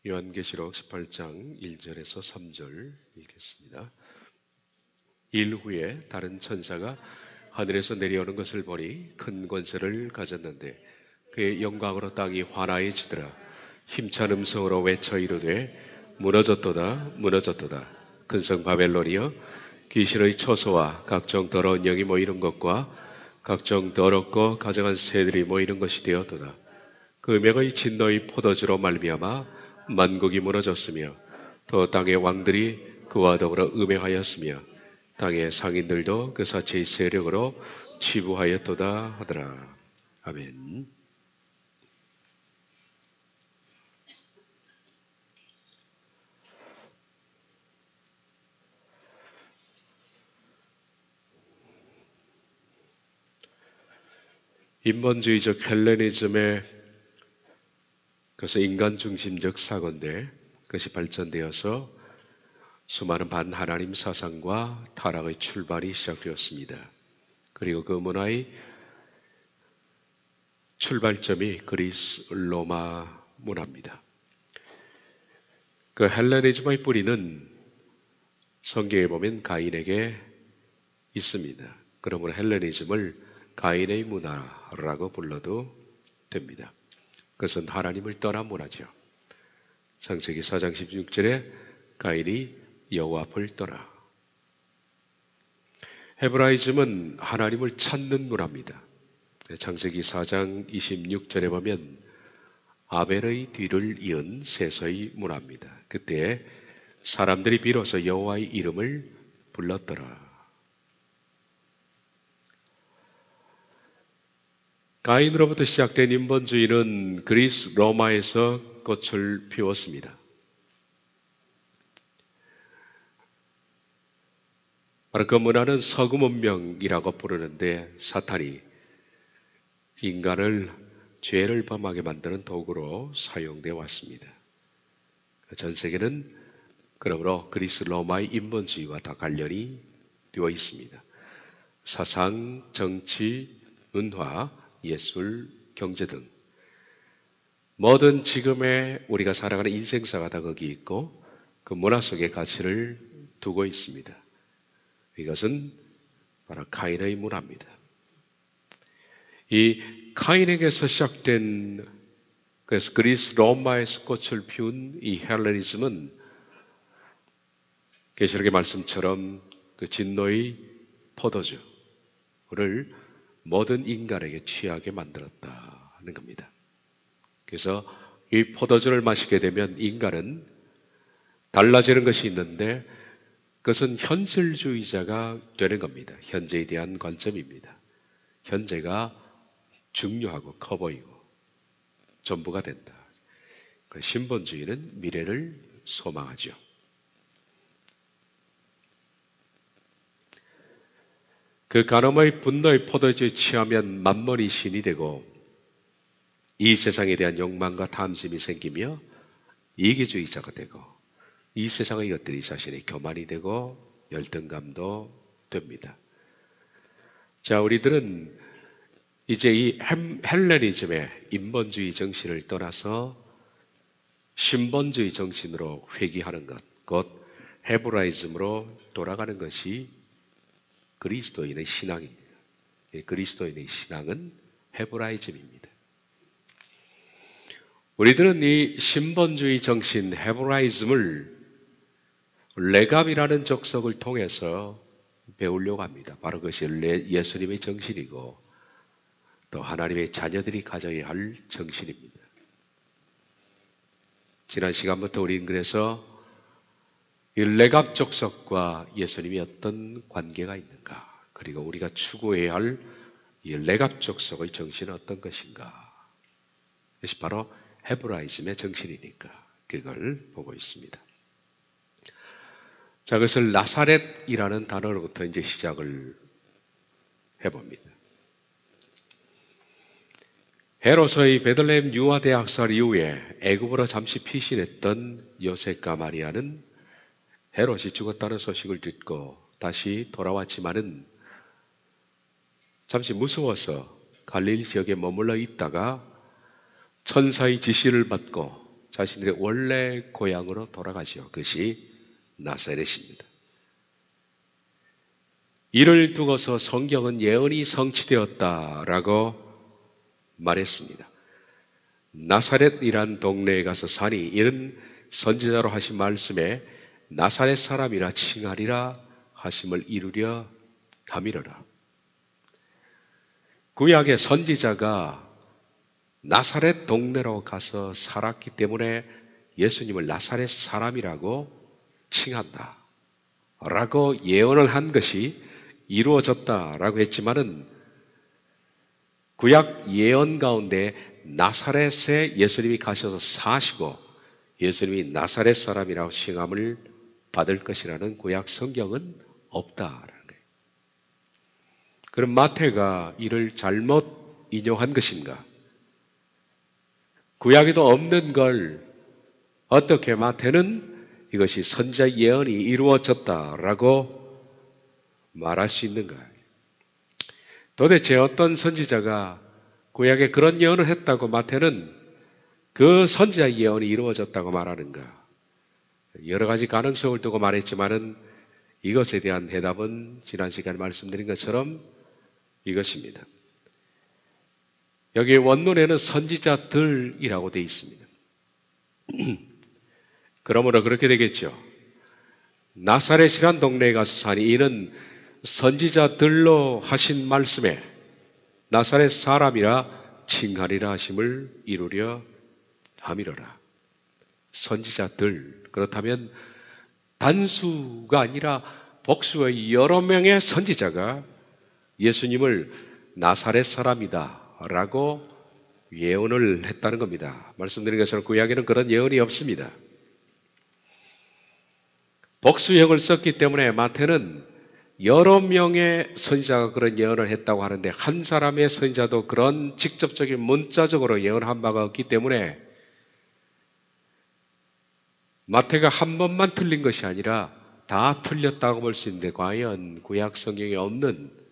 요한계시록 18장 1절에서 3절 읽겠습니다. 일 후에 다른 천사가 하늘에서 내려오는 것을 보니 큰 권세를 가졌는데 그의 영광으로 땅이 환하여지더라. 힘찬 음성으로 외쳐 이르되 무너졌도다 무너졌도다. 큰 성 바벨론이여 귀신의 처소와 각종 더러운 영이 모이는 것과 각종 더럽고 가증한 새들이 모이는 것이 되었도다. 그 명의 진노의 포도주로 말미암아 만국이 무너졌으며 또 땅의 왕들이 그와 더불어 음행하였으며 땅의 상인들도 그 사체의 세력으로 치부하였도다 하더라. 아멘. 인본주의적 헬레니즘의 그래서 인간 중심적 사고인데 그것이 발전되어서 수많은 반하나님 사상과 타락의 출발이 시작되었습니다. 그리고 그 문화의 출발점이 그리스 로마 문화입니다. 그 헬레니즘의 뿌리는 성경에 보면 가인에게 있습니다. 그러므로 헬레니즘을 가인의 문화라고 불러도 됩니다. 그것은 하나님을 떠난 문화죠. 창세기 4장 16절에 가인이 여호와 앞을 떠나. 헤브라이즘은 하나님을 찾는 문화입니다. 창세기 4장 26절에 보면 아벨의 뒤를 이은 셋의 문화입니다. 그때 사람들이 비로소 여호와의 이름을 불렀더라. 가인으로부터 시작된 인본주의는 그리스 로마에서 꽃을 피웠습니다. 바로 그 문화는 서구 문명이라고 부르는데 사탄이 인간을 죄를 범하게 만드는 도구로 사용되어 왔습니다. 전 세계는 그러므로 그리스 로마의 인본주의와 다 관련이 되어 있습니다. 사상, 정치, 문화, 예술, 경제 등 모든 지금의 우리가 살아가는 인생사가 다 거기 있고 그 문화 속에 가치를 두고 있습니다. 이것은 바로 카인의 문화입니다. 이 카인에게서 시작된 그래서 그리스 로마에서 꽃을 피운 이 헬레니즘은 계시록의 말씀처럼 그 진노의 포도주를 모든 인간에게 취하게 만들었다는 겁니다. 그래서 이 포도주를 마시게 되면 인간은 달라지는 것이 있는데 그것은 현실주의자가 되는 겁니다. 현재에 대한 관점입니다. 현재가 중요하고 커 보이고 전부가 된다. 그 신본주의는 미래를 소망하죠. 그 간음의 분노의 포도주에 취하면 만몬이 신이 되고 이 세상에 대한 욕망과 탐심이 생기며 이기주의자가 되고 이 세상의 것들이 자신의 교만이 되고 열등감도 됩니다. 자, 우리들은 이제 이 헬레니즘의 인본주의 정신을 떠나서 신본주의 정신으로 회귀하는 것, 곧 헤브라이즘으로 돌아가는 것이 그리스도인의 신앙입니다. 그리스도인의 신앙은 헤브라이즘입니다. 우리들은 이 신본주의 정신 헤브라이즘을 레갑이라는 족속을 통해서 배우려고 합니다. 바로 그것이 예수님의 정신이고 또 하나님의 자녀들이 가져야 할 정신입니다. 지난 시간부터 우리는 그래서 이 레갑 족속과 예수님이 어떤 관계가 있는가, 그리고 우리가 추구해야 할 이 레갑 족속의 정신은 어떤 것인가, 그것이 바로 헤브라이즘의 정신이니까 그걸 보고 있습니다. 자, 그것을 나사렛이라는 단어로부터 이제 시작을 해봅니다. 헤롯의 베들레헴 유아대 학살 이후에 애굽으로 잠시 피신했던 요셉과 마리아는 헤롯이 죽었다는 소식을 듣고 다시 돌아왔지만은 잠시 무서워서 갈릴리 지역에 머물러 있다가 천사의 지시를 받고 자신들의 원래 고향으로 돌아가죠. 그것이 나사렛입니다. 이를 두고서 성경은 예언이 성취되었다라고 말했습니다. 나사렛이란 동네에 가서 사니 이는 선지자로 하신 말씀에 나사렛 사람이라 칭하리라 하심을 이루려 함이로라. 구약의 선지자가 나사렛 동네로 가서 살았기 때문에 예수님을 나사렛 사람이라고 칭한다 라고 예언을 한 것이 이루어졌다라고 했지만은 구약 예언 가운데 나사렛에 예수님이 가셔서 사시고 예수님이 나사렛 사람이라고 칭함을 받을 것이라는 구약 성경은 없다라는 거예요. 그럼 마태가 이를 잘못 인용한 것인가? 구약에도 없는 걸 어떻게 마태는 이것이 선지자 예언이 이루어졌다라고 말할 수 있는가? 도대체 어떤 선지자가 구약에 그런 예언을 했다고 마태는 그 선지자 예언이 이루어졌다고 말하는가? 여러 가지 가능성을 두고 말했지만은 이것에 대한 대답은 지난 시간에 말씀드린 것처럼 이것입니다. 여기 원문에는 선지자들이라고 되어 있습니다. 그러므로 그렇게 되겠죠. 나사렛이란 동네에 가서 사니 이는 선지자들로 하신 말씀에 나사렛 사람이라 칭하리라 하심을 이루려 함이로라. 선지자들, 그렇다면 단수가 아니라 복수의 여러 명의 선지자가 예수님을 나사렛 사람이다 라고 예언을 했다는 겁니다. 말씀드린 것처럼 구약에는 그런 예언이 없습니다. 복수형을 썼기 때문에 마태는 여러 명의 선지자가 그런 예언을 했다고 하는데 한 사람의 선지자도 그런 직접적인 문자적으로 예언한 바가 없기 때문에 마태가 한 번만 틀린 것이 아니라 다 틀렸다고 볼 수 있는데 과연 구약 성경에 없는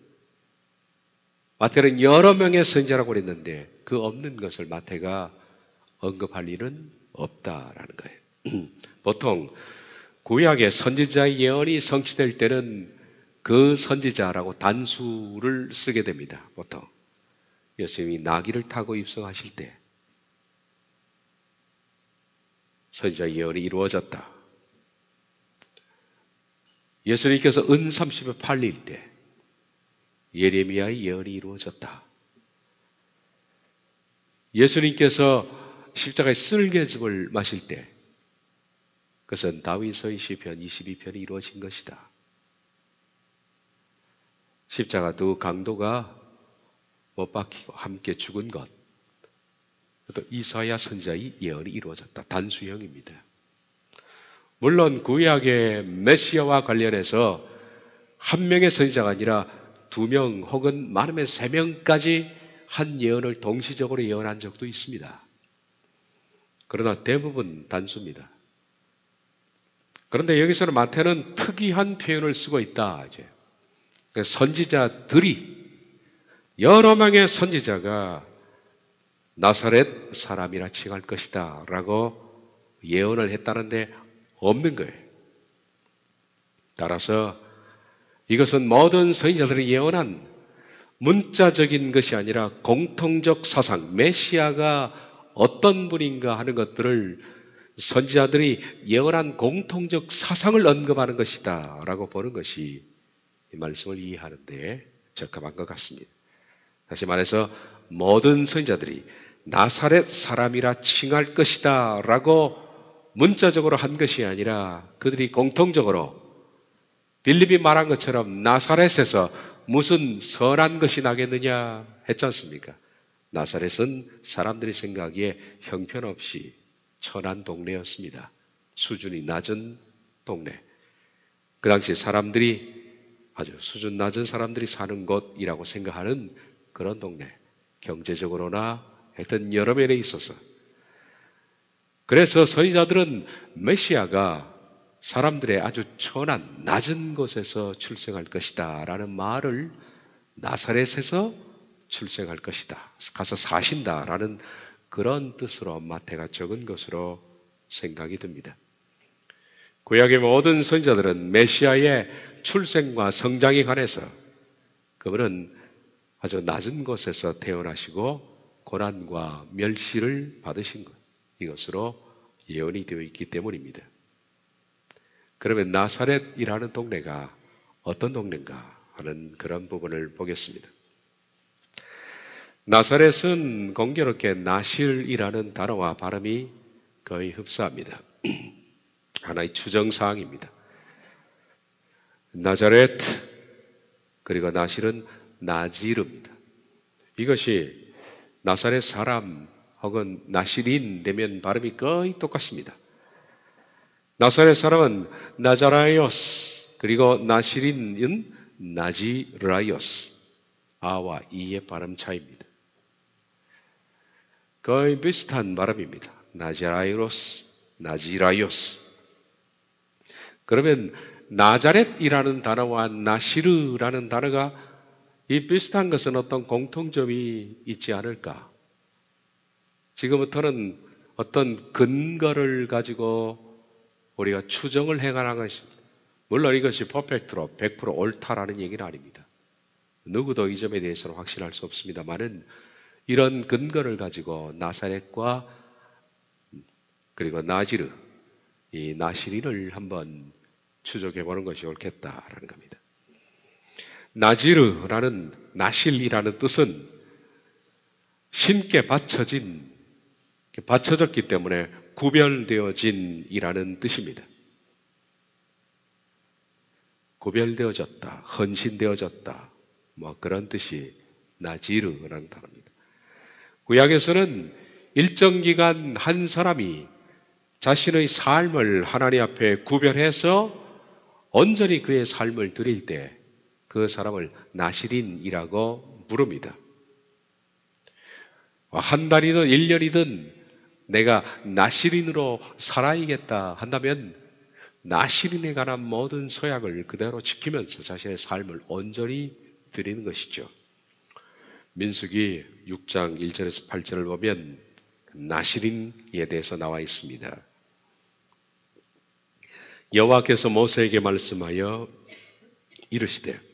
마태는 여러 명의 선지자라고 그랬는데 그 없는 것을 마태가 언급할 일은 없다라는 거예요. 보통 구약의 선지자의 예언이 성취될 때는 그 선지자라고 단수를 쓰게 됩니다. 보통 예수님이 나귀를 타고 입성하실 때 선지자 예언이 이루어졌다. 예수님께서 은 30에 팔릴 때 예레미야의 예언이 이루어졌다. 예수님께서 십자가의 쓸개즙을 마실 때 그것은 다윗의 시편 22편이 이루어진 것이다. 십자가 두 강도가 못 박히고 함께 죽은 것, 또 이사야 선지자의 예언이 이루어졌다. 단수형입니다. 물론 구약의 메시아와 관련해서 한 명의 선지자가 아니라 2명 혹은 많으면 3명까지 한 예언을 동시적으로 예언한 적도 있습니다. 그러나 대부분 단수입니다. 그런데 여기서는 마태는 특이한 표현을 쓰고 있다. 이제 선지자들이 여러 명의 선지자가 나사렛 사람이라 칭할 것이다 라고 예언을 했다는데 없는 거예요. 따라서 이것은 모든 선지자들이 예언한 문자적인 것이 아니라 공통적 사상, 메시아가 어떤 분인가 하는 것들을 선지자들이 예언한 공통적 사상을 언급하는 것이다 라고 보는 것이 이 말씀을 이해하는 데 적합한 것 같습니다. 다시 말해서 모든 선지자들이 나사렛 사람이라 칭할 것이다 라고 문자적으로 한 것이 아니라 그들이 공통적으로 빌립이 말한 것처럼 나사렛에서 무슨 선한 것이 나겠느냐 했지 않습니까? 나사렛은 사람들이 생각하기에 형편없이 천한 동네였습니다. 수준이 낮은 동네. 그 당시 사람들이 아주 수준 낮은 사람들이 사는 곳이라고 생각하는 그런 동네. 경제적으로나 하여튼 여러 면에 있어서. 그래서 선지자들은 메시아가 사람들의 아주 천한 낮은 곳에서 출생할 것이다 라는 말을 나사렛에서 출생할 것이다. 가서 사신다 라는 그런 뜻으로 마태가 적은 것으로 생각이 듭니다. 구약의 모든 선지자들은 메시아의 출생과 성장에 관해서 그분은 아주 낮은 곳에서 태어나시고 고난과 멸시를 받으신 것, 이것으로 예언이 되어 있기 때문입니다. 그러면 나사렛이라는 동네가 어떤 동네인가 하는 그런 부분을 보겠습니다. 나사렛은 공교롭게 나실이라는 단어와 발음이 거의 흡사합니다. 하나의 추정사항입니다. 나자렛 그리고 나실은 나지르입니다. 이것이 나사렛 사람 혹은 나실인 되면 발음이 거의 똑같습니다. 나사렛 사람은 나자라이오스 그리고 나실인은 나지라이오스 아와 이의 발음 차이입니다. 거의 비슷한 발음입니다. 나자라이오스, 나지라이오스. 그러면 나자렛이라는 단어와 나시르라는 단어가 이 비슷한 것은 어떤 공통점이 있지 않을까? 지금부터는 어떤 근거를 가지고 우리가 추정을 해가는 것입니다. 물론 이것이 퍼펙트로 100% 옳다라는 얘기는 아닙니다. 누구도 이 점에 대해서는 확신할 수 없습니다만은 이런 근거를 가지고 나사렛과 그리고 나지르, 이 나시린을 한번 추적해 보는 것이 옳겠다라는 겁니다. 나지르라는 나실이라는 뜻은 신께 바쳐졌기 때문에 구별되어진이라는 뜻입니다. 구별되어졌다, 헌신되어졌다, 뭐 그런 뜻이 나지르라는 단어입니다. 구약에서는 일정 기간 한 사람이 자신의 삶을 하나님 앞에 구별해서 온전히 그의 삶을 드릴 때 그 사람을 나실인이라고 부릅니다. 한 달이든 1년이든 내가 나실인으로 살아야겠다 한다면 나실인에 관한 모든 서약을 그대로 지키면서 자신의 삶을 온전히 드리는 것이죠. 민수기 6장 1절에서 8절을 보면 나실인에 대해서 나와 있습니다. 여호와께서 모세에게 말씀하여 이르시되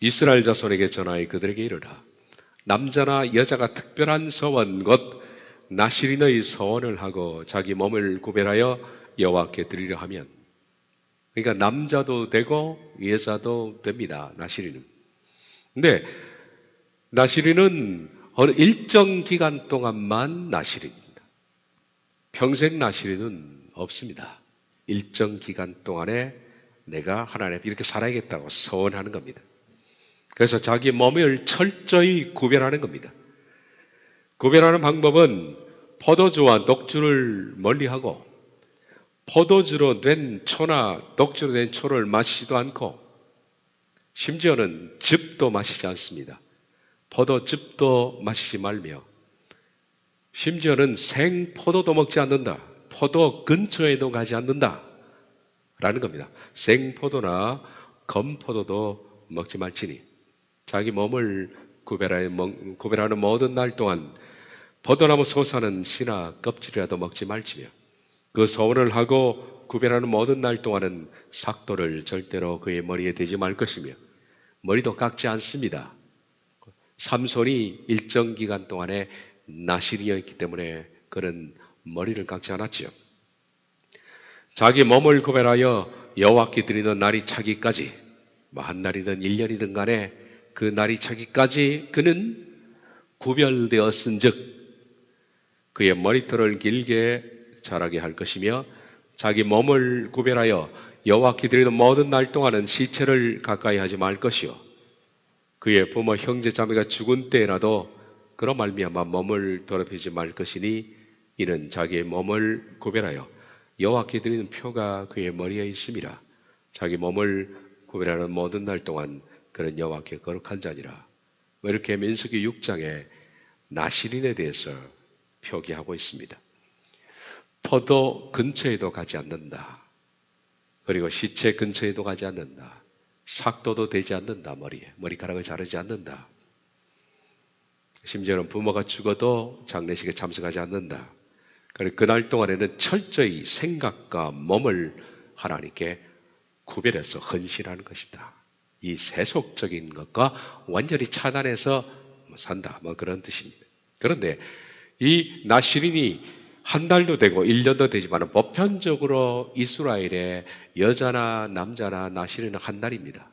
이스라엘 자손에게 전하여 그들에게 이르라. 남자나 여자가 특별한 서원 곧 나실인의 서원을 하고 자기 몸을 구별하여 여호와께 드리려 하면, 그러니까 남자도 되고 여자도 됩니다. 나실인은. 근데 나실인은 어느 일정 기간 동안만 나실인입니다. 평생 나실인은 없습니다. 일정 기간 동안에 내가 하나님 앞에 이렇게 살아야겠다고 서원하는 겁니다. 그래서 자기 몸을 철저히 구별하는 겁니다. 구별하는 방법은 포도주와 녹주를 멀리하고 포도주로 된 초나 녹주로 된 초를 마시지도 않고 심지어는 즙도 마시지 않습니다. 포도즙도 마시지 말며 심지어는 생포도도 먹지 않는다. 포도 근처에도 가지 않는다 라는 겁니다. 생포도나 검포도도 먹지 말지니 자기 몸을 구별하는 모든 날 동안 포도나무 솟아는 씨나 껍질이라도 먹지 말지며 그 서원을 하고 구별하는 모든 날 동안은 삭도를 절대로 그의 머리에 대지 말 것이며 머리도 깎지 않습니다. 삼손이 일정 기간 동안에 나실이었기 때문에 그는 머리를 깎지 않았지요. 자기 몸을 구별하여 여호와께 드리는 날이 차기까지 한 날이든 1년이든 간에 그 날이 차기까지 그는 구별되었은즉 그의 머리털을 길게 자라게 할 것이며 자기 몸을 구별하여 여호와께 드리는 모든 날 동안은 시체를 가까이 하지 말 것이요 그의 부모 형제 자매가 죽은 때라도 그런 말미암아 몸을 더럽히지 말 것이니 이는 자기의 몸을 구별하여 여호와께 드리는 표가 그의 머리에 있음이라. 자기 몸을 구별하는 모든 날 동안 그는 여호와께 거룩한 자니라. 이렇게 민수기 6장에 나실인에 대해서 표기하고 있습니다. 포도 근처에도 가지 않는다. 그리고 시체 근처에도 가지 않는다. 삭도도 되지 않는다. 머리카락을 자르지 않는다. 심지어는 부모가 죽어도 장례식에 참석하지 않는다. 그리고 그날 동안에는 철저히 생각과 몸을 하나님께 구별해서 헌신하는 것이다. 이 세속적인 것과 완전히 차단해서 산다. 그런 뜻입니다. 그런데 이 나시린이 한 달도 되고 1년도 되지만 보편적으로 이스라엘의 여자나 남자나 나시린은 한 달입니다.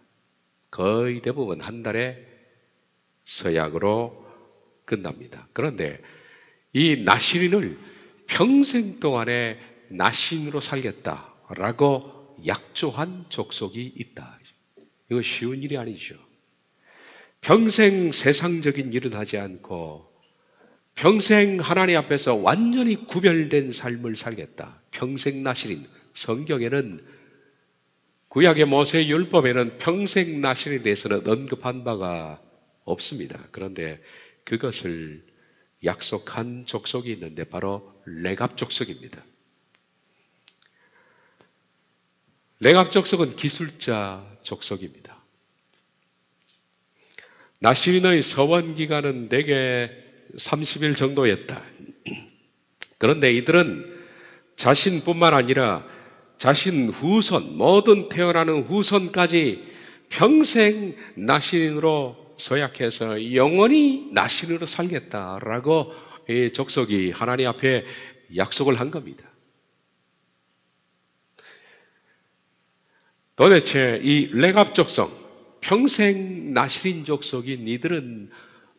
거의 대부분 한 달에 서약으로 끝납니다. 그런데 이 나시린을 평생 동안에 나신으로 살겠다라고 약조한 족속이 있다. 이거 쉬운 일이 아니죠. 평생 세상적인 일은 하지 않고 평생 하나님 앞에서 완전히 구별된 삶을 살겠다. 평생 나시린. 성경에는 구약의 모세 율법에는 평생 나시린에 대해서는 언급한 바가 없습니다. 그런데 그것을 약속한 족속이 있는데 바로 레갑 족속입니다. 레갑 족속은 기술자 족속입니다. 나시린의 서원 기간은 대개 30일 정도였다. 그런데 이들은 자신뿐만 아니라 자신 후손, 모든 태어나는 후손까지 평생 나신으로 서약해서 영원히 나신으로 살겠다라고 이 족속이 하나님 앞에 약속을 한 겁니다. 도대체 이 레갑 족속, 평생 나시린 족속인 이들은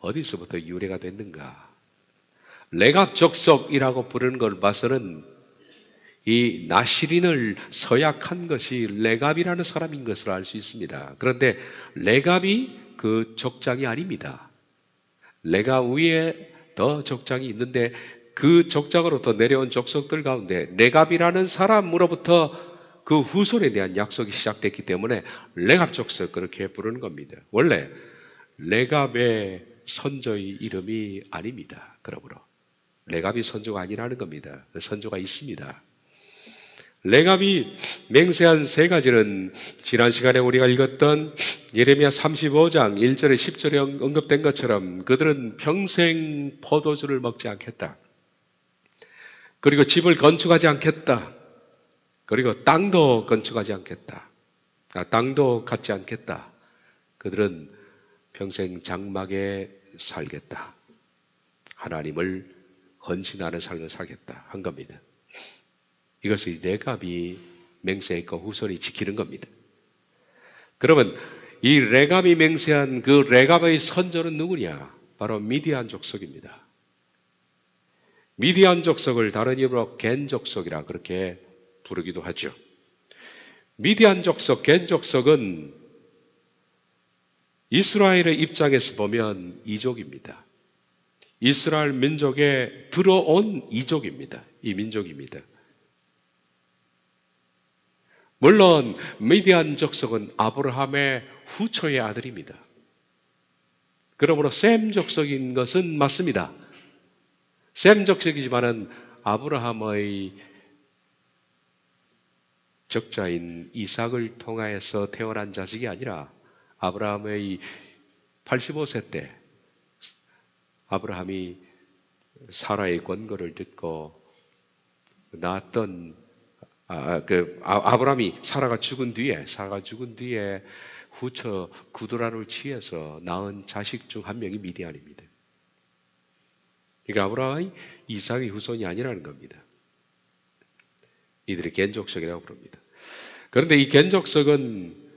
어디서부터 유래가 됐는가? 레갑 족속이라고 부르는 걸 봐서는 이 나시린을 서약한 것이 레갑이라는 사람인 것을 알 수 있습니다. 그런데 레갑이 그 족장이 아닙니다. 레갑 위에 더 족장이 있는데 그 족장으로부터 내려온 족속들 가운데 레갑이라는 사람으로부터 그 후손에 대한 약속이 시작됐기 때문에 레갑 족속 그렇게 부르는 겁니다. 원래 레갑의 선조의 이름이 아닙니다. 그러므로 레갑이 선조가 아니라는 겁니다. 선조가 있습니다. 레갑이 맹세한 세 가지는 지난 시간에 우리가 읽었던 예레미야 35장 1절에 10절에 언급된 것처럼 그들은 평생 포도주를 먹지 않겠다. 그리고 집을 건축하지 않겠다. 그리고 땅도 건축하지 않겠다. 땅도 갖지 않겠다. 그들은 평생 장막에 살겠다. 하나님을 헌신하는 삶을 살겠다 한 겁니다. 이것을 레갑이 맹세했고 후손이 지키는 겁니다. 그러면 이 레갑이 맹세한 그 레갑의 선조는 누구냐? 바로 미디안 족속입니다. 미디안 족속을 다른 이름으로 겐 족속이라 그렇게 부르기도 하죠. 미디안 족속, 겐 족속은 이스라엘의 입장에서 보면 이족입니다. 이스라엘 민족에 들어온 이족입니다. 이 민족입니다. 물론 미디안 족속은 아브라함의 후초의 아들입니다. 그러므로 셈 족속인 것은 맞습니다. 셈 족속이지만은 아브라함의 적자인 이삭을 통하여서 태어난 자식이 아니라 아브라함의 85세 때 아브라함이 사라의 권고를 듣고 낳았던 아브라함이 사라가 죽은 뒤에 후처 구두라를 취해서 낳은 자식 중 한 명이 미디안입니다. 그러니까 아브라함이 이삭의 후손이 아니라는 겁니다. 이들이 겐족속이라고 부릅니다. 그런데 이 겐족속은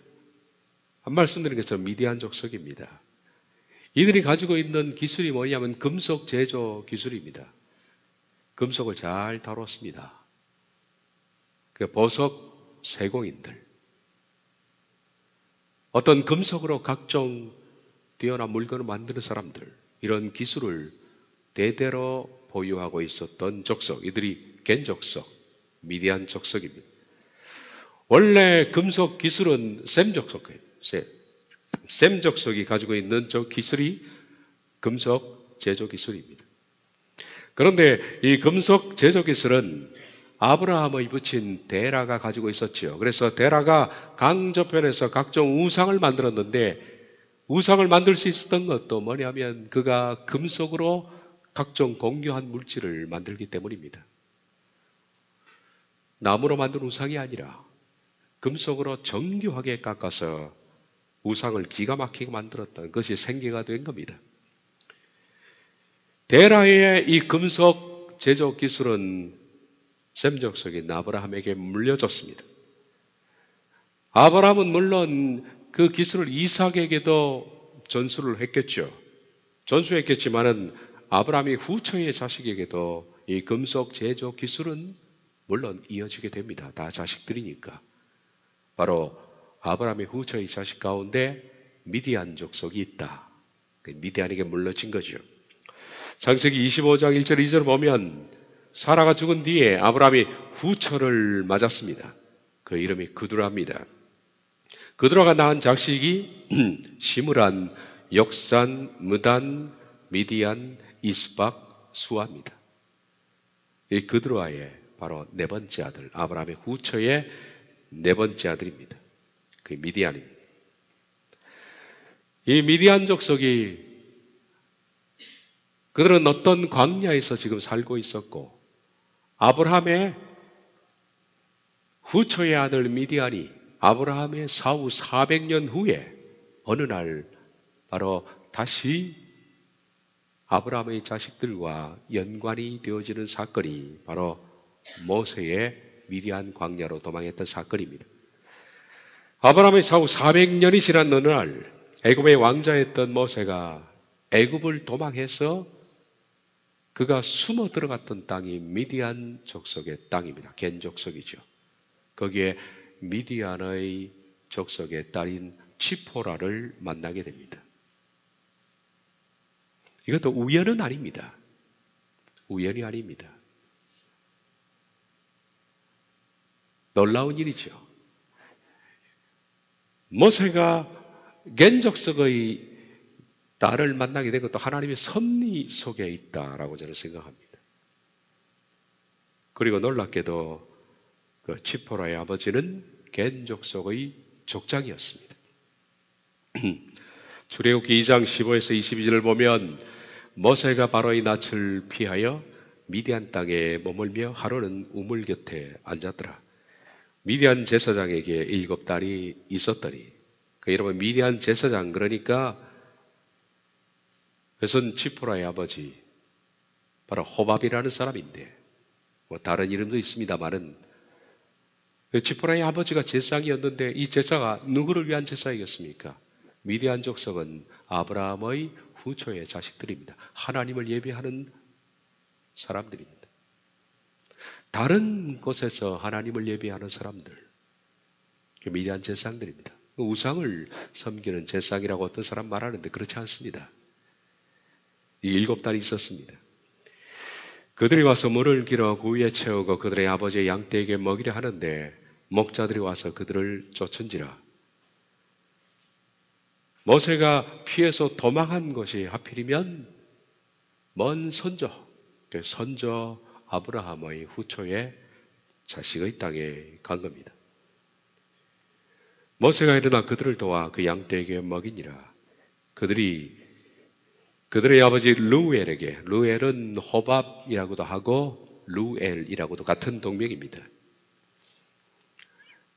한 말씀드린 것처럼 미디안 족속입니다. 이들이 가지고 있는 기술이 뭐냐면 금속 제조 기술입니다. 금속을 잘 다뤘습니다. 그 보석 세공인들, 어떤 금속으로 각종 뛰어난 물건을 만드는 사람들, 이런 기술을 대대로 보유하고 있었던 족속, 이들이 겐 족속, 미디안 족속입니다. 원래 금속 기술은 셈 족속이에요. 셈 족속이 가지고 있는 저 기술이 금속 제조 기술입니다. 그런데 이 금속 제조 기술은 아브라함의 부친 데라가 가지고 있었지요. 그래서 데라가 강저편에서 각종 우상을 만들었는데 우상을 만들 수 있었던 것도 뭐냐면 그가 금속으로 각종 공유한 물질을 만들기 때문입니다. 나무로 만든 우상이 아니라 금속으로 정교하게 깎아서 우상을 기가 막히게 만들었던 것이 생계가 된 겁니다. 데라의 이 금속 제조 기술은 셈 족속인 아브라함에게 물려줬습니다. 아브라함은 물론 그 기술을 이삭에게도 전수를 했겠죠. 전수했겠지만은 아브라함이 후처의 자식에게도 이 금속 제조 기술은 물론 이어지게 됩니다. 다 자식들이니까. 바로 아브라함의 후처의 자식 가운데 미디안 족속이 있다. 미디안에게 물려진 거죠. 창세기 25장 1절 2절 보면 사라가 죽은 뒤에 아브라함이 후처를 맞았습니다. 그 이름이 그두라입니다. 그두라가 낳은 자식이 시므란, 역산, 무단, 미디안, 이스박, 수아입니다. 이 그두라의 바로 네 번째 아들, 아브라함의 후처의 네 번째 아들입니다. 그 미디안입니다. 이 미디안 족속이 그들은 어떤 광야에서 지금 살고 있었고 아브라함의 후처의 아들 미디안이 아브라함의 사후 400년 후에 어느 날 바로 다시 아브라함의 자식들과 연관이 되어지는 사건이 바로 모세의 미디안 광야로 도망했던 사건입니다. 아브라함의 사후 400년이 지난 어느 날 애굽의 왕자였던 모세가 애굽을 도망해서 그가 숨어 들어갔던 땅이 미디안 족속의 땅입니다. 겐 족속이죠. 거기에 미디안의 족속의 딸인 치포라를 만나게 됩니다. 이것도 우연은 아닙니다. 우연이 아닙니다. 놀라운 일이죠. 모세가 겐 족속의 딸을 만나게 된 것도 하나님의 섭리 속에 있다라고 저는 생각합니다. 그리고 놀랍게도 그 치포라의 아버지는 겐 족속의 족장이었습니다. 출애굽기 2장 15에서 22절을 보면 모세가 바로의 낯을 피하여 미디안 땅에 머물며 하루는 우물 곁에 앉았더라. 미디안 제사장에게 7달이 있었더니 여러분 미디안 제사장 그러니까 그것은 치포라의 아버지 바로 호밥이라는 사람인데 뭐 다른 이름도 있습니다만은 치포라의 아버지가 제사장이었는데 이 제사가 누구를 위한 제사이겠습니까? 미디안 족속은 아브라함의 후초의 자식들입니다. 하나님을 예배하는 사람들입니다. 다른 곳에서 하나님을 예배하는 사람들 미디안 제사장들입니다. 우상을 섬기는 제사장이라고 어떤 사람 말하는데 그렇지 않습니다. 이 7달이 있었습니다. 그들이 와서 물을 길어 그 위에 채우고 그들의 아버지의 양떼에게 먹이려 하는데 목자들이 와서 그들을 쫓은지라. 모세가 피해서 도망한 것이 하필이면 먼 선조 아브라함의 후초의 자식의 땅에 간 겁니다. 모세가 일어나 그들을 도와 그 양떼에게 먹이니라. 그들의 아버지 루엘에게, 루엘은 호밥이라고도 하고 루엘이라고도 같은 동명입니다.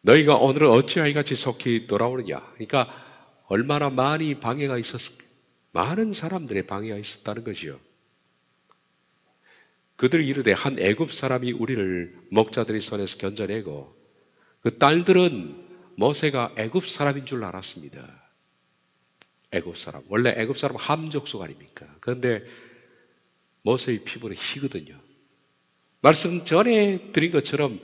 너희가 오늘은 어찌하여 같이 속히 돌아오느냐. 그러니까 얼마나 많은 사람들의 방해가 있었다는 것이요. 그들이 이르되 한 애굽 사람이 우리를 목자들의 손에서 건져내고 그 딸들은 모세가 애굽 사람인 줄 알았습니다. 애굽 사람. 원래 애굽 사람은 함 족속 아닙니까? 그런데 모세의 피부는 희거든요. 말씀 전에 드린 것처럼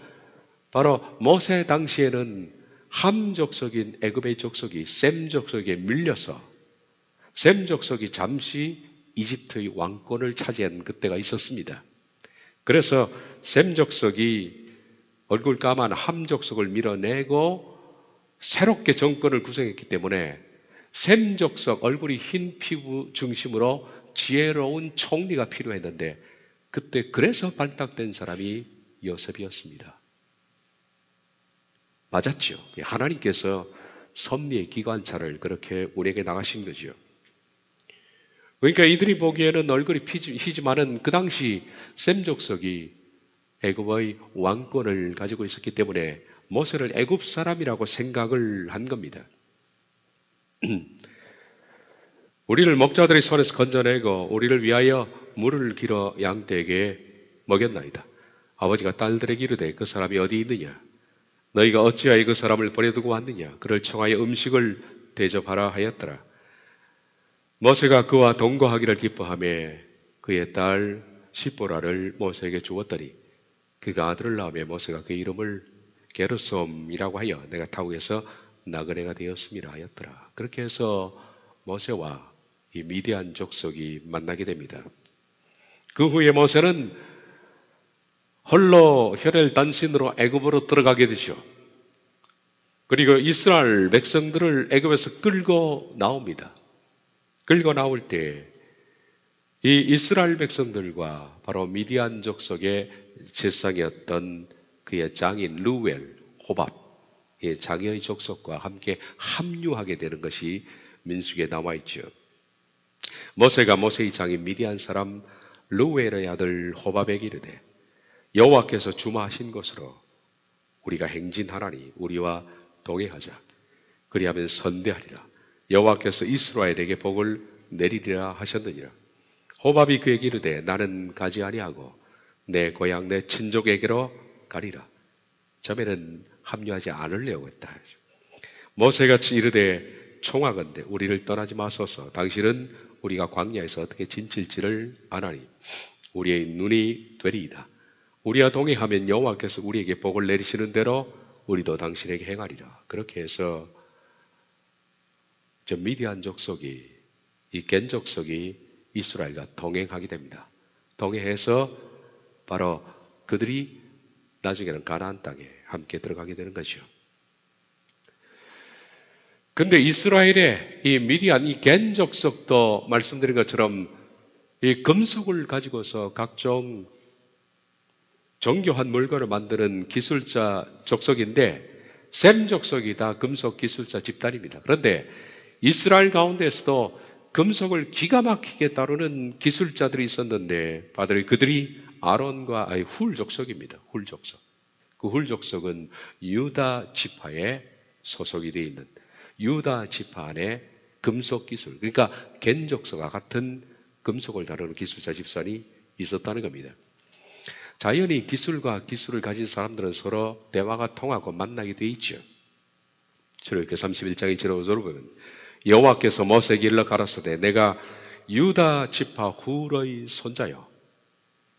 바로 모세 당시에는 함 족속인 애굽의 족속이 셈 족속에 밀려서 셈 족속이 잠시 이집트의 왕권을 차지한 그때가 있었습니다. 그래서 셈 족속이 얼굴 까만 함 족속을 밀어내고 새롭게 정권을 구성했기 때문에 셈 족속 얼굴이 흰 피부 중심으로 지혜로운 총리가 필요했는데 그때 그래서 발탁된 사람이 요셉이었습니다. 맞았죠. 하나님께서 섭리의 기관차를 그렇게 우리에게 나가신 거죠. 그러니까 이들이 보기에는 얼굴이 희지만은 그 당시 셈 족속이 애굽의 왕권을 가지고 있었기 때문에 모세를 애굽 사람이라고 생각을 한 겁니다. 우리를 목자들의 손에서 건져내고 우리를 위하여 물을 길어 양떼에게 먹였나이다. 아버지가 딸들에게 이르되 그 사람이 어디 있느냐? 너희가 어찌하여 그 사람을 버려두고 왔느냐? 그를 청하여 음식을 대접하라 하였더라. 모세가 그와 동거하기를 기뻐하며 그의 딸 시보라를 모세에게 주었더니 그가 아들을 낳으며 모세가 그 이름을 게르솜이라고 하여 내가 타국에서 나그네가 되었음이라 하였더라. 그렇게 해서 모세와 이 미디안 족속이 만나게 됩니다. 그 후에 모세는 홀로 혈혈단신으로 애굽으로 들어가게 되죠. 그리고 이스라엘 백성들을 애굽에서 끌고 나옵니다. 끌고 나올 때 이 이스라엘 백성들과 바로 미디안 족속의 제사장이었던 그의 장인 루웰, 호밥, 장의 족속과 함께 합류하게 되는 것이 민수기에 나와 있죠. 모세가 모세의 장인 미디안 사람 루웰의 아들 호밥에게 이르되 여호와께서 주마하신 곳으로 우리가 행진하라니 우리와 동행하자. 그리하면 선대하리라. 여호와께서 이스라엘에게 복을 내리리라 하셨느니라. 호밥이 그에게 이르되 나는 가지 아니하고 내 고향 내 친족에게로 가리라. 자매는 합류하지 않으려고 했다. 모세가 이르되 총하건대 우리를 떠나지 마소서. 당신은 우리가 광야에서 어떻게 진칠지를 아나니 우리의 눈이 되리이다. 우리와 동행하면 여호와께서 우리에게 복을 내리시는 대로 우리도 당신에게 행하리라. 그렇게 해서 저 미디안 족속이 이 겐 족속이 이스라엘과 동행하게 됩니다. 동행해서 바로 그들이 나중에는 가나안 땅에 함께 들어가게 되는 거죠. 근데 이스라엘의 이 미디안, 이 겐 족속도 말씀드린 것처럼 이 금속을 가지고서 각종 정교한 물건을 만드는 기술자 족속인데 셈 족속이 다 금속 기술자 집단입니다. 그런데 이스라엘 가운데에서도 금속을 기가 막히게 다루는 기술자들이 있었는데 그들이 아론과 훌 족속입니다. 훌 족속. 그 훌 족속은 유다 지파에 소속이 되어 있는 유다 지파 안에 금속 기술, 그러니까 겐 족속과 같은 금속을 다루는 기술자 집단이 있었다는 겁니다. 자연히 기술과 기술을 가진 사람들은 서로 대화가 통하고 만나게 되어 있죠. 출애굽기 31장 1절로 보면 여호와께서 모세에게 일러 가라사대 내가 유다 지파 훌의 손자여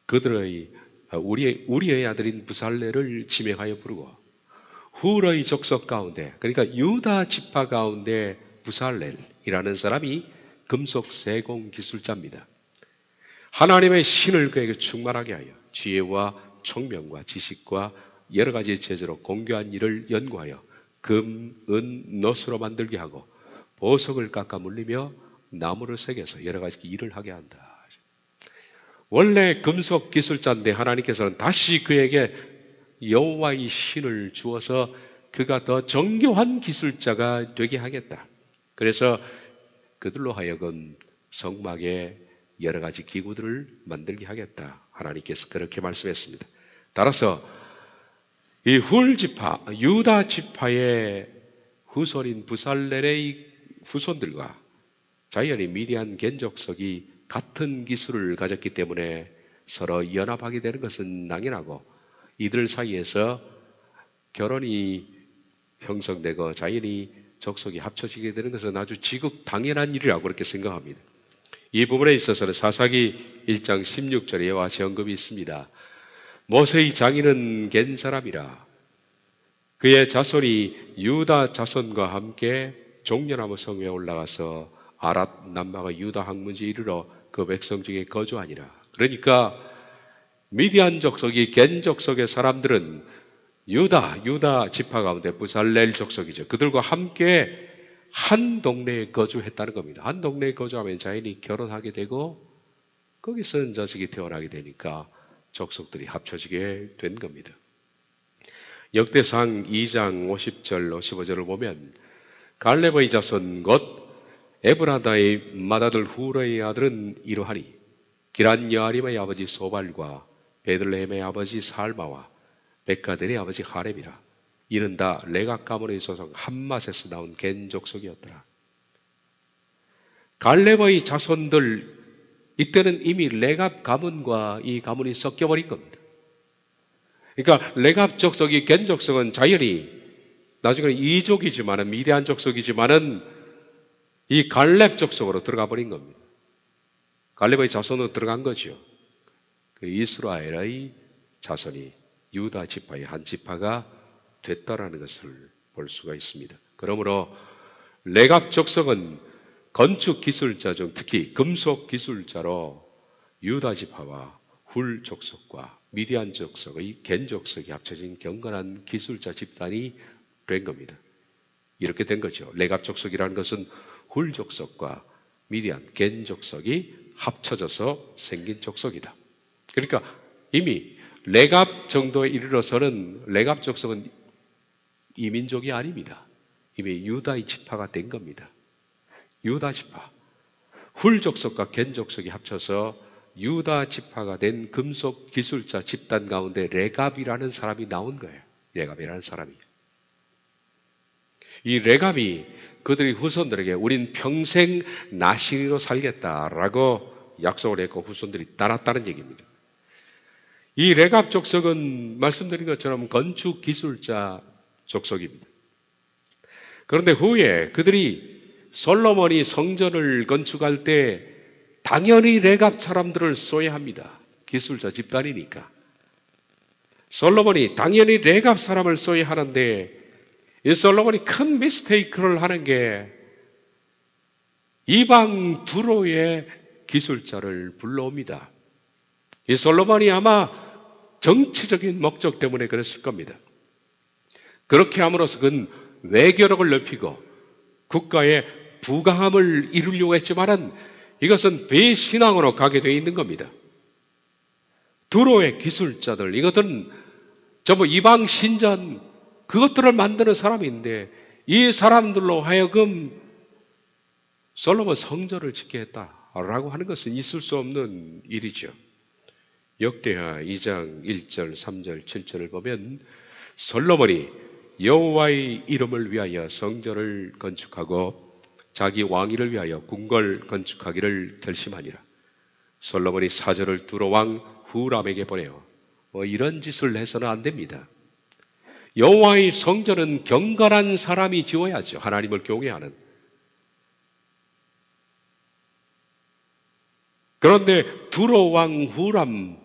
그들의 우리의 아들인 부살레를 지명하여 부르고 훌의 족속 가운데 그러니까 유다 지파 가운데 부살렐이라는 사람이 금속 세공 기술자입니다. 하나님의 신을 그에게 충만하게 하여 지혜와 총명과 지식과 여러 가지 재주로 공교한 일을 연구하여 금, 은, 놋으로 만들게 하고 보석을 깎아 물리며 나무를 새겨서 여러 가지 일을 하게 한다. 원래 금속 기술자인데 하나님께서는 다시 그에게 여호와의 신을 주어서 그가 더 정교한 기술자가 되게 하겠다. 그래서 그들로 하여금 성막에 여러 가지 기구들을 만들게 하겠다. 하나님께서 그렇게 말씀했습니다. 따라서 이 훌 지파, 유다 지파의 후손인 부살렐의 후손들과 자연히 미디안 겐 족속이 같은 기술을 가졌기 때문에 서로 연합하게 되는 것은 당연하고 이들 사이에서 결혼이 형성되고 자연히 족속이 합쳐지게 되는 것은 아주 지극 당연한 일이라고 그렇게 생각합니다. 이 부분에 있어서는 사사기 1장 16절에 이와 같이 언급이 있습니다. 모세의 장인은 겐 사람이라 그의 자손이 유다 자손과 함께 종려나무 성에 올라가서 아랏 남방의 유다 항문지에 이르러 그 백성 중에 거주하니라. 그러니까 미디안 족속이 겐 족속의 사람들은 유다 지파 가운데 부살렐 족속이죠. 그들과 함께 한 동네에 거주했다는 겁니다. 한 동네에 거주하면 자연히 결혼하게 되고 거기서 자식이 태어나게 되니까 족속들이 합쳐지게 된 겁니다. 역대상 2장 50절 55절을 보면 갈렙의 자손 곧 에브라다의 맏아들 후르의 아들은 이러하니 기란 여아림의 아버지 소발과 베들레헴의 아버지 살마와 백가델의 아버지 하렙이라. 이는 다 레갑 가문의 조상 함맛에서 나온 겐 족속이었더라. 갈렙의 자손들, 이때는 이미 레갑 가문과 이 가문이 섞여버린 겁니다. 그러니까 레갑 족속이 겐 족속은 자연히 나중에는 이족이지만은 미디안 족속이지만은 이 갈렙 족속으로 들어가 버린 겁니다. 갈렙의 자손으로 들어간 거죠. 그 이스라엘의 자손이 유다 지파의 한 지파가 됐다라는 것을 볼 수가 있습니다. 그러므로 레갑 족속은 건축 기술자 중 특히 금속 기술자로 유다 지파와 훌 족속과 미디안 족속의 겐 족속이 합쳐진 경건한 기술자 집단이 된 겁니다. 이렇게 된 거죠. 레갑 족속이라는 것은 훌 족속과 미디안, 겐 족속이 합쳐져서 생긴 족속이다. 그러니까 이미 레갑 정도에 이르러서는 레갑 족속은 이민족이 아닙니다. 이미 유다의 지파가 된 겁니다. 유다 지파, 훌 족속과 겐 족속이 합쳐서 유다 지파가 된 금속 기술자 집단 가운데 레갑이라는 사람이 나온 거예요. 레갑이라는 사람이. 이 레갑이 그들의 후손들에게 우린 평생 나시리로 살겠다라고 약속을 했고 후손들이 따랐다는 얘기입니다. 이 레갑 족속은 말씀드린 것처럼 건축 기술자 족속입니다. 그런데 후에 그들이 솔로몬이 성전을 건축할 때 당연히 레갑 사람들을 써야 합니다. 기술자 집단이니까. 솔로몬이 당연히 레갑 사람을 써야 하는데 이 솔로몬이 큰 미스테이크를 하는 게 이방 두로의 기술자를 불러옵니다. 이 솔로몬이 아마 정치적인 목적 때문에 그랬을 겁니다. 그렇게 함으로써 그는 외교력을 넓히고 국가의 부강함을 이루려고 했지만은 이것은 배신앙으로 가게 되어 있는 겁니다. 두로의 기술자들, 이것들은 전부 이방 신전 그것들을 만드는 사람인데 이 사람들로 하여금 솔로몬 성전을 짓게 했다라고 하는 것은 있을 수 없는 일이죠. 역대하 2장 1절, 3절, 7절을 보면 솔로몬이 여호와의 이름을 위하여 성전을 건축하고 자기 왕위를 위하여 궁궐 건축하기를 결심하니라. 솔로몬이 사절을 두로 왕 후람에게 보내요. 이런 짓을 해서는 안 됩니다. 여호와의 성전은 경건한 사람이 지어야죠. 하나님을 경외하는. 그런데 두로 왕 후람,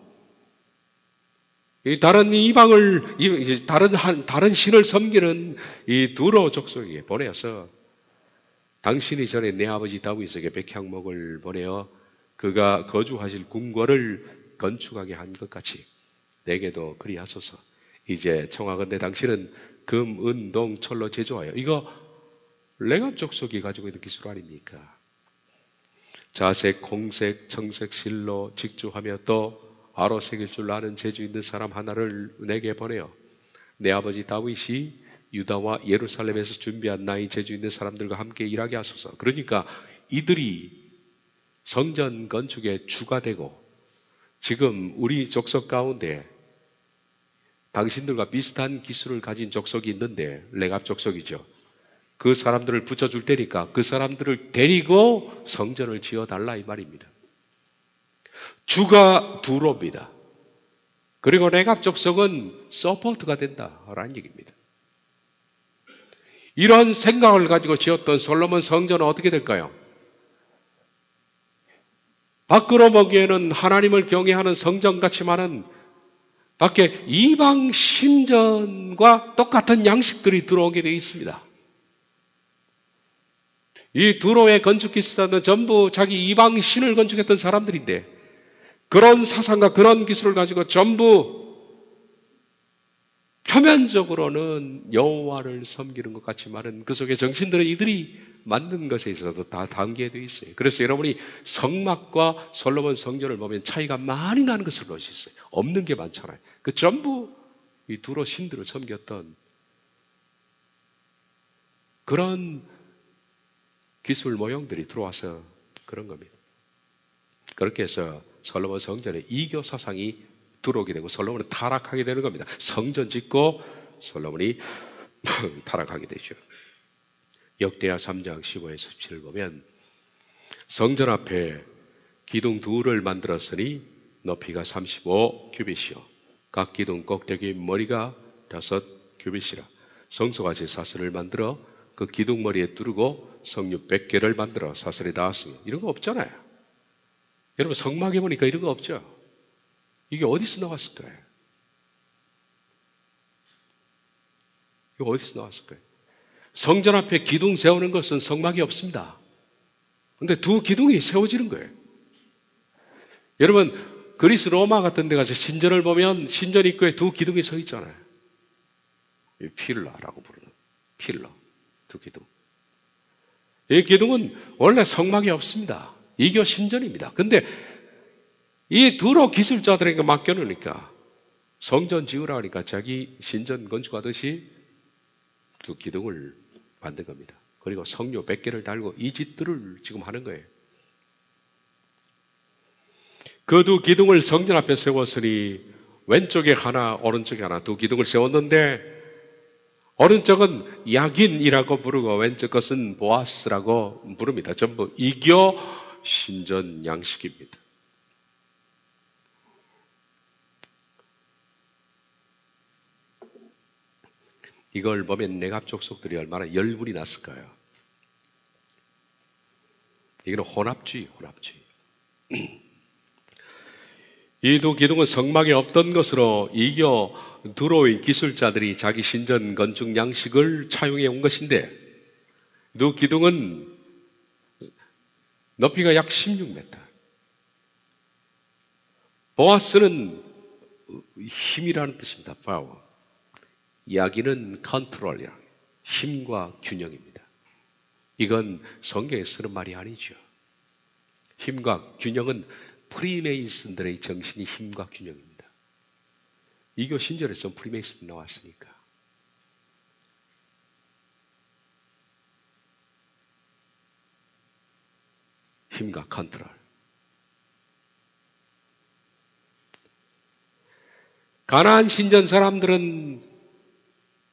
다른 이방을 다른 신을 섬기는 이 두로 족속에게 보내서 당신이 전에 내 아버지 다윗에게 백향목을 보내어 그가 거주하실 궁궐을 건축하게 한 것 같이 내게도 그리하소서. 이제 청하건대 당신은 금, 은, 동, 철로 제조하여. 이거 레갑 족속이 가지고 있는 기술 아닙니까? 자색, 공색, 청색 실로 직주하며 또 아로 새길 줄 아는 재주 있는 사람 하나를 내게 보내어 내 아버지 다윗이 유다와 예루살렘에서 준비한 나의 재주 있는 사람들과 함께 일하게 하소서. 그러니까 이들이 성전 건축의 주가 되고 지금 우리 족속 가운데 당신들과 비슷한 기술을 가진 족속이 있는데 레갑 족속이죠. 그 사람들을 붙여줄 테니까 그 사람들을 데리고 성전을 지어달라 이 말입니다. 주가 두로입니다. 그리고 레갑 족속은 서포트가 된다라는 얘기입니다. 이런 생각을 가지고 지었던 솔로몬 성전은 어떻게 될까요? 밖으로 보기에는 하나님을 경외하는 성전 같지만은 밖에 이방 신전과 똑같은 양식들이 들어오게 되어 있습니다. 이 두로의 건축 기술자는 전부 자기 이방 신을 건축했던 사람들인데 그런 사상과 그런 기술을 가지고 전부 표면적으로는 여호와를 섬기는 것 같지만은 그 속에 정신들은 이들이 만든 것에 있어서 다 담겨져 있어요. 그래서 여러분이 성막과 솔로몬 성전을 보면 차이가 많이 나는 것을 볼 수 있어요. 없는 게 많잖아요. 그 전부 이 두로 신들을 섬겼던 그런 기술 모형들이 들어와서 그런 겁니다. 그렇게 해서 솔로몬 성전의 이교 사상이 들어오게 되고 솔로몬은 타락하게 되는 겁니다. 성전 짓고 솔로몬이 타락하게 되죠. 역대하 3장 15에서 17을 보면 성전 앞에 기둥 둘을 만들었으니 높이가 35 규빗이요 각 기둥 꼭대기 머리가 5 규빗이라. 성소같이 사슬을 만들어 그 기둥 머리에 뚫고 성류 100개를 만들어 사슬에 닿았습니다. 이런 거 없잖아요. 여러분 성막에 보니까 이런 거 없죠. 이게 어디서 나왔을 거예요? 이거 어디서 나왔을 거예요? 성전 앞에 기둥 세우는 것은 성막이 없습니다. 근데 두 기둥이 세워지는 거예요. 여러분 그리스 로마 같은 데 가서 신전을 보면 신전 입구에 두 기둥이 서 있잖아요. 필라라고 부르는 필러 두 기둥. 이 기둥은 원래 성막이 없습니다. 이게 신전입니다. 근데 이 두로 기술자들에게 맡겨놓으니까 성전 지으라 하니까 자기 신전 건축하듯이 두 기둥을 만든 겁니다. 그리고 성료 100개를 달고 이 짓들을 지금 하는 거예요. 그 두 기둥을 성전 앞에 세웠으니 왼쪽에 하나 오른쪽에 하나 두 기둥을 세웠는데 오른쪽은 야긴이라고 부르고 왼쪽 것은 보아스라고 부릅니다. 전부 이교 신전 양식입니다. 이걸 보면 내갑 족속들이 얼마나 열불이 났을까요? 이건 혼합주의. 이 두 기둥은 성막에 없던 것으로 이교 두로의 기술자들이 자기 신전 건축 양식을 차용해 온 것인데 두 기둥은 높이가 약 16m. 보아스는 힘이라는 뜻입니다. 파워. 야기는 컨트롤이라 힘과 균형입니다. 이건 성경에 쓰는 말이 아니죠. 힘과 균형은 프리메이슨들의 정신이 힘과 균형입니다. 이교 신전에서 프리메이슨 나왔으니까. 힘과 컨트롤. 가나안 신전 사람들은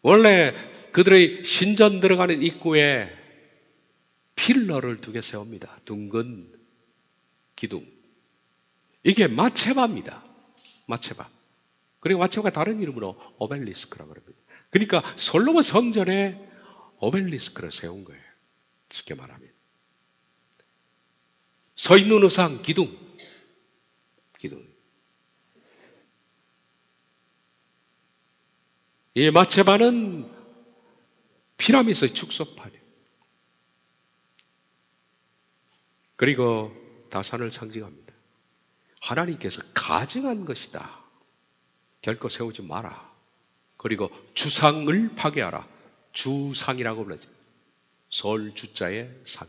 원래 그들의 신전 들어가는 입구에 필러를 2개 세웁니다. 둥근 기둥. 이게 마체바입니다. 마체바. 그리고 마체바가 다른 이름으로 오벨리스크라고 합니다. 그러니까 솔로몬 성전에 오벨리스크를 세운 거예요. 쉽게 말하면. 서 있는 우상, 기둥. 이 마체바는 피라미드의 축소판이에요. 그리고 다산을 상징합니다. 하나님께서 가증한 것이다. 결코 세우지 마라. 그리고 주상을 파괴하라. 주상이라고 불러죠. 설 주자의 상.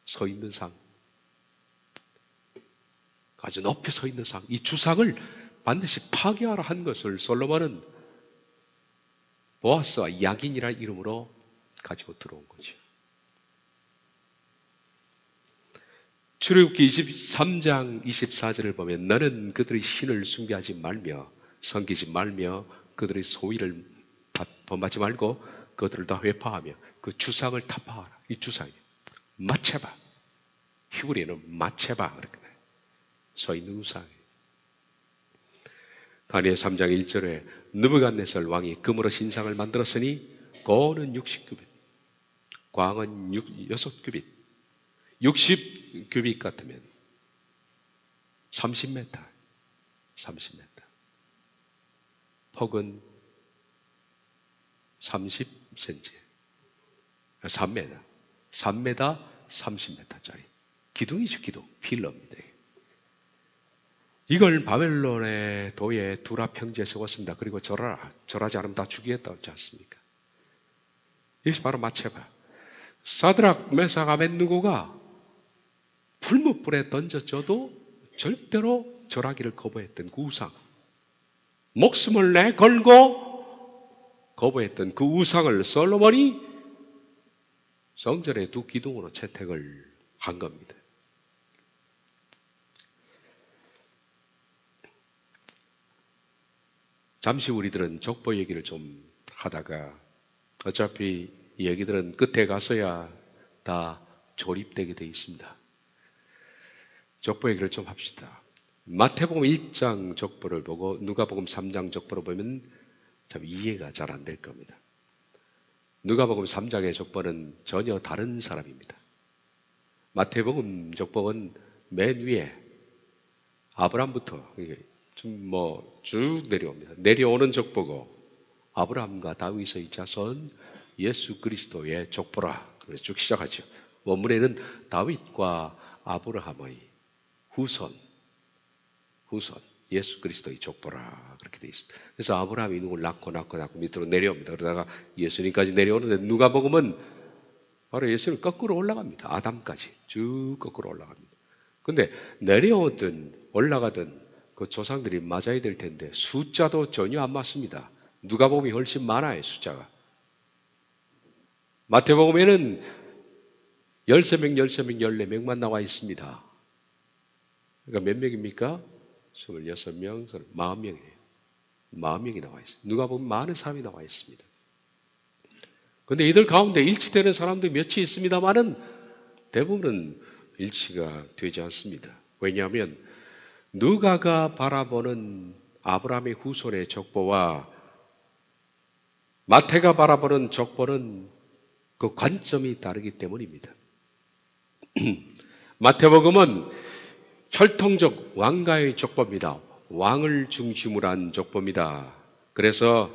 서 있는 상. 아주 높이 서 있는 상. 이 주상을 반드시 파괴하라 한 것을 솔로몬은 보아스와 야긴이라는 이름으로 가지고 들어온 거죠. 출애굽기 23장 24절을 보면 너는 그들의 신을 숭배하지 말며 섬기지 말며 그들의 소위를 범하지 말고 그들을 다 회파하며 그 주상을 타파하라. 이 주상이 마체바. 히브리어는 마체바 그렇게 돼요. 서 있는 우상이에요. 다니엘 3장 1절에 느부갓네살 왕이 금으로 신상을 만들었으니 고는 60규빗, 광은 6규빗, 60규빗 같으면 30m, 폭은 30cm, 3m, 30m짜리 기둥이죠, 기둥, 필러입니다. 이걸 바벨론의 도에 두라 평지에 세웠습니다. 그리고 절하지 않으면 다 죽이겠다고 했지 않습니까? 이것이 바로 마체바. 사드락, 메삭, 아벳느고가 풀무불에 던져져도 절대로 절하기를 거부했던 그 우상. 목숨을 내걸고 거부했던 그 우상을 솔로몬이 성전의 두 기둥으로 채택을 한 겁니다. 잠시 우리들은 족보 얘기를 좀 하다가 어차피 이 얘기들은 끝에 가서야 다 조립되게 돼 있습니다. 족보 얘기를 좀 합시다. 마태복음 1장 족보를 보고 누가복음 3장 족보를 보면 참 이해가 잘 안 될 겁니다. 누가복음 3장의 족보는 전혀 다른 사람입니다. 마태복음 족보는 맨 위에 아브라함부터 쭉 내려옵니다. 내려오는 족보고 아브라함과 다윗의 자손 예수 그리스도의 족보라 쭉 시작하죠. 원문에는 다윗과 아브라함의 후손 예수 그리스도의 족보라 그렇게 되어 있습니다. 그래서 아브라함이 누굴 낳고 밑으로 내려옵니다. 그러다가 예수님까지 내려오는데 누가복음은 바로 예수님 거꾸로 올라갑니다. 아담까지 쭉 거꾸로 올라갑니다. 근데 내려오든 올라가든 그 조상들이 맞아야 될 텐데 숫자도 전혀 안 맞습니다. 누가복음이 훨씬 많아요, 숫자가. 마태복음에는 13명, 14명만 나와 있습니다. 그러니까 몇 명입니까? 26명, 40명이에요. 40명이 나와 있어요. 누가복음 많은 사람이 나와 있습니다. 근데 이들 가운데 일치되는 사람도 몇이 있습니다만은 대부분은 일치가 되지 않습니다. 왜냐하면 누가가 바라보는 아브라함의 후손의 족보와 마태가 바라보는 족보는 그 관점이 다르기 때문입니다. 마태복음은 혈통적 왕가의 족보입니다. 왕을 중심으로 한 족보입니다. 그래서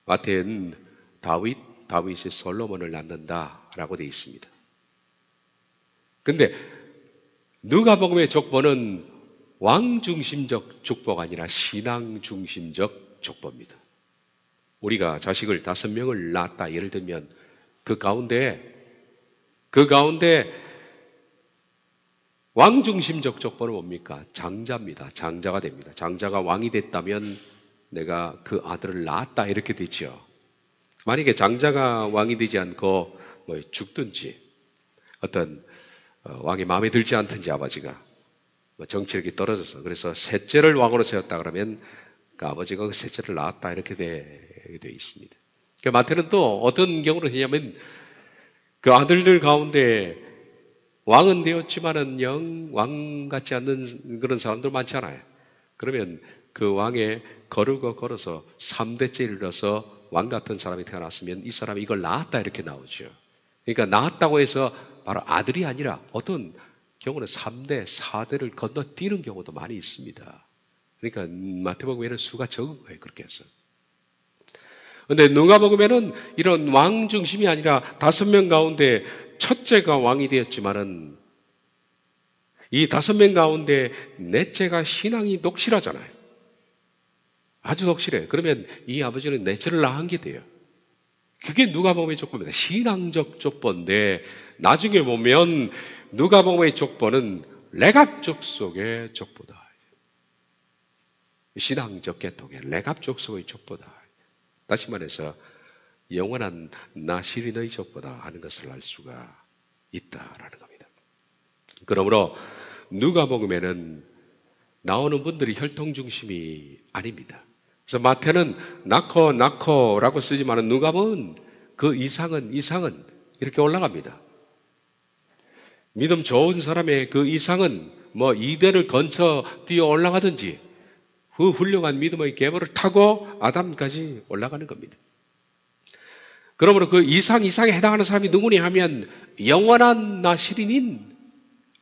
마태는 다윗이 솔로몬을 낳는다라고 되어 있습니다. 근데 누가복음의 족보는 왕 중심적 족보가 아니라 신앙 중심적 족보입니다. 우리가 자식을 5명을 낳았다 예를 들면 그 가운데 왕 중심적 족보는 뭡니까? 장자입니다. 장자가 됩니다. 장자가 왕이 됐다면 내가 그 아들을 낳았다 이렇게 되죠. 만약에 장자가 왕이 되지 않고 죽든지 어떤 왕이 마음에 들지 않든지 아버지가 정치력이 떨어져서 그래서 셋째를 왕으로 세웠다 그러면 그 아버지가 그 셋째를 낳았다 이렇게 되어 있습니다. 그러니까 마태는 또 어떤 경우로 하냐면 그 아들들 가운데 왕은 되었지만은 영 왕 같지 않는 그런 사람들 많잖아요. 그러면 그 왕에 걸어서 3대째 이르러서 왕 같은 사람이 태어났으면 이 사람이 이걸 낳았다 이렇게 나오죠. 그러니까 낳았다고 해서 바로 아들이 아니라 어떤 경우는 3대, 4대를 건너뛰는 경우도 많이 있습니다. 그러니까 마태복음에는 수가 적은 거예요. 그렇게 해서. 그런데 누가복음에는 이런 왕 중심이 아니라 5명 가운데 첫째가 왕이 되었지만은 이 5명 가운데 넷째가 신앙이 녹실하잖아요. 아주 녹실해요. 그러면 이 아버지는 넷째를 낳은 게 돼요. 그게 누가복음의 족보입니다. 신앙적 족보인데 나중에 보면 누가복음의 족보는 레갑 족속의 족보다. 신앙적 계통의 레갑 족속의 족보다. 다시 말해서 영원한 나시린의 족보다 하는 것을 알 수가 있다라는 겁니다. 그러므로 누가복음에는 나오는 분들이 혈통 중심이 아닙니다. 그래서 마태는 낳고라고 쓰지만 누가복음은 그 이상은 이렇게 올라갑니다. 믿음 좋은 사람의 그 이상은 이대를 건쳐 뛰어 올라가든지 그 훌륭한 믿음의 계보를 타고 아담까지 올라가는 겁니다. 그러므로 그 이상에 해당하는 사람이 누구냐 하면 영원한 나시린인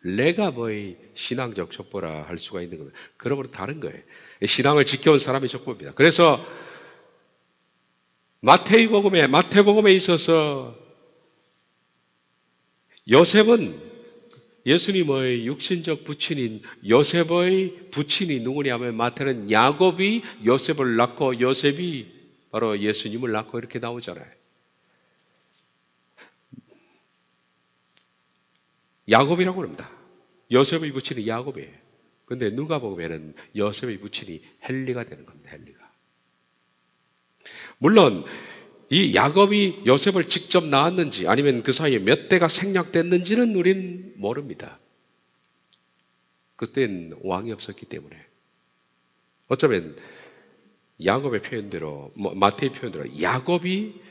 레갑의 신앙적 족보라 할 수가 있는 겁니다. 그러므로 다른 거예요. 신앙을 지켜온 사람의 족보입니다. 그래서 마태복음에 있어서 요셉은 예수님의 육신적 부친인 요셉의 부친이 누구냐면 마태는 야곱이 요셉을 낳고 요셉이 바로 예수님을 낳고 이렇게 나오잖아요. 야곱이라고 합니다. 요셉의 부친이 야곱이에요. 근데 누가복음에는 요셉의 부친이 헬리가 되는 겁니다. 헬리가. 물론 이 야곱이 요셉을 직접 낳았는지 아니면 그 사이에 몇 대가 생략됐는지는 우린 모릅니다. 그땐 왕이 없었기 때문에. 어쩌면 야곱의 표현대로, 마태의 표현대로 야곱이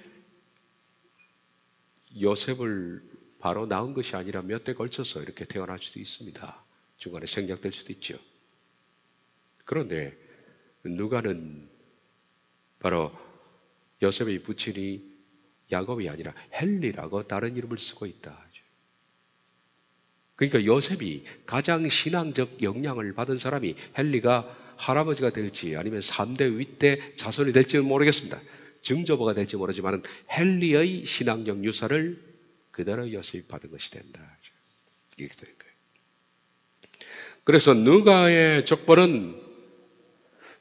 요셉을 바로 낳은 것이 아니라 몇 대 걸쳐서 이렇게 태어날 수도 있습니다. 중간에 생략될 수도 있죠. 그런데 누가는 바로 요셉의 부친이 야곱이 아니라 헬리라고 다른 이름을 쓰고 있다. 그러니까 요셉이 가장 신앙적 영향을 받은 사람이 헬리가 할아버지가 될지 아니면 3대 윗대 자손이 될지는 모르겠습니다. 증조부가 될지 모르지만 헬리의 신앙적 유산을 그대로 요셉이 받은 것이 된다. 이렇게 된 거예요. 그래서 누가의 족보는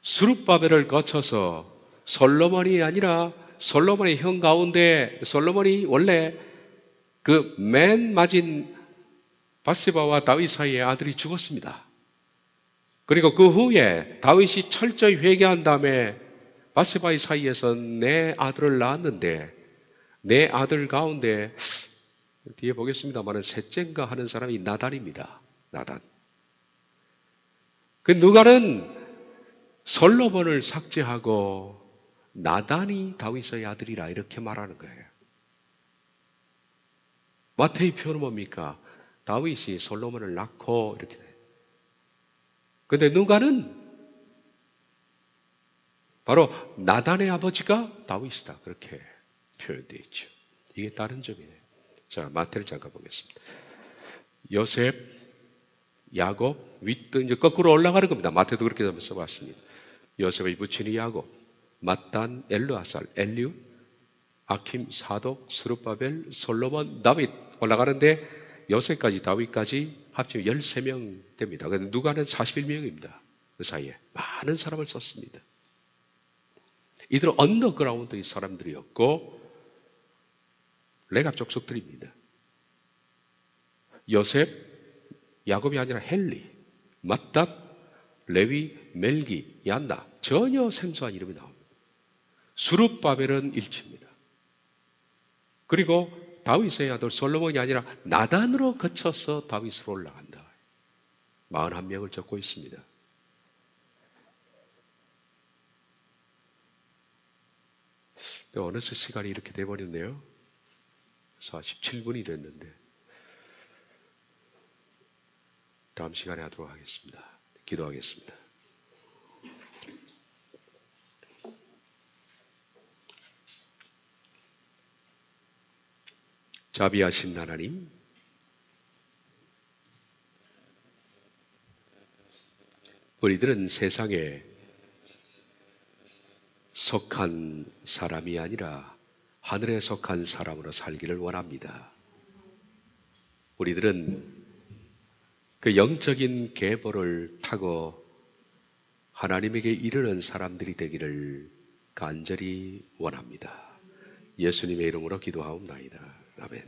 스룹바벨을 거쳐서 솔로몬이 아니라 솔로몬의 형 가운데 솔로몬이 원래 그 맨 맞은 바세바와 다윗 사이에 아들이 죽었습니다. 그리고 그 후에 다윗이 철저히 회개한 다음에 바세바의 사이에서 내 아들을 낳았는데 내 아들 가운데 뒤에 보겠습니다만 셋째인가 하는 사람이 나단입니다. 나단. 그 누가는 솔로몬을 삭제하고 나단이 다윗의 아들이라 이렇게 말하는 거예요. 마태의 표현은 뭡니까? 다윗이 솔로몬을 낳고 이렇게 돼요. 근데 누가는 바로 나단의 아버지가 다윗이다. 그렇게 표현되어 있죠. 이게 다른 점이에요. 자, 마태를 잠깐 보겠습니다. 요셉, 야곱, 윗등 이제 거꾸로 올라가는 겁니다. 마태도 그렇게 써봤습니다. 요셉의 부친이 야곱, 맏단, 엘르아살, 엘리우, 아킴, 사독, 스룹바벨, 솔로몬, 다윗 올라가는데 요셉까지 다윗까지 합치면 13명 됩니다. 그런데 누가는 41명입니다. 그 사이에 많은 사람을 썼습니다. 이들은 언더그라운드의 사람들이었고 레갑 족속들입니다. 요셉, 야곱이 아니라 헬리, 맏닷, 레위, 멜기, 얀다 전혀 생소한 이름이 나옵니다. 스룹바벨은 일치입니다. 그리고 다윗의 아들 솔로몬이 아니라 나단으로 거쳐서 다윗으로 올라간다. 41명을 적고 있습니다. 어느새 시간이 이렇게 돼버렸네요. 47분이 됐는데 다음 시간에 하도록 하겠습니다. 기도하겠습니다. 자비하신 하나님, 우리들은 세상에 속한 사람이 아니라 하늘에 속한 사람으로 살기를 원합니다. 우리들은 그 영적인 계보를 타고 하나님에게 이르는 사람들이 되기를 간절히 원합니다. 예수님의 이름으로 기도하옵나이다. 아멘.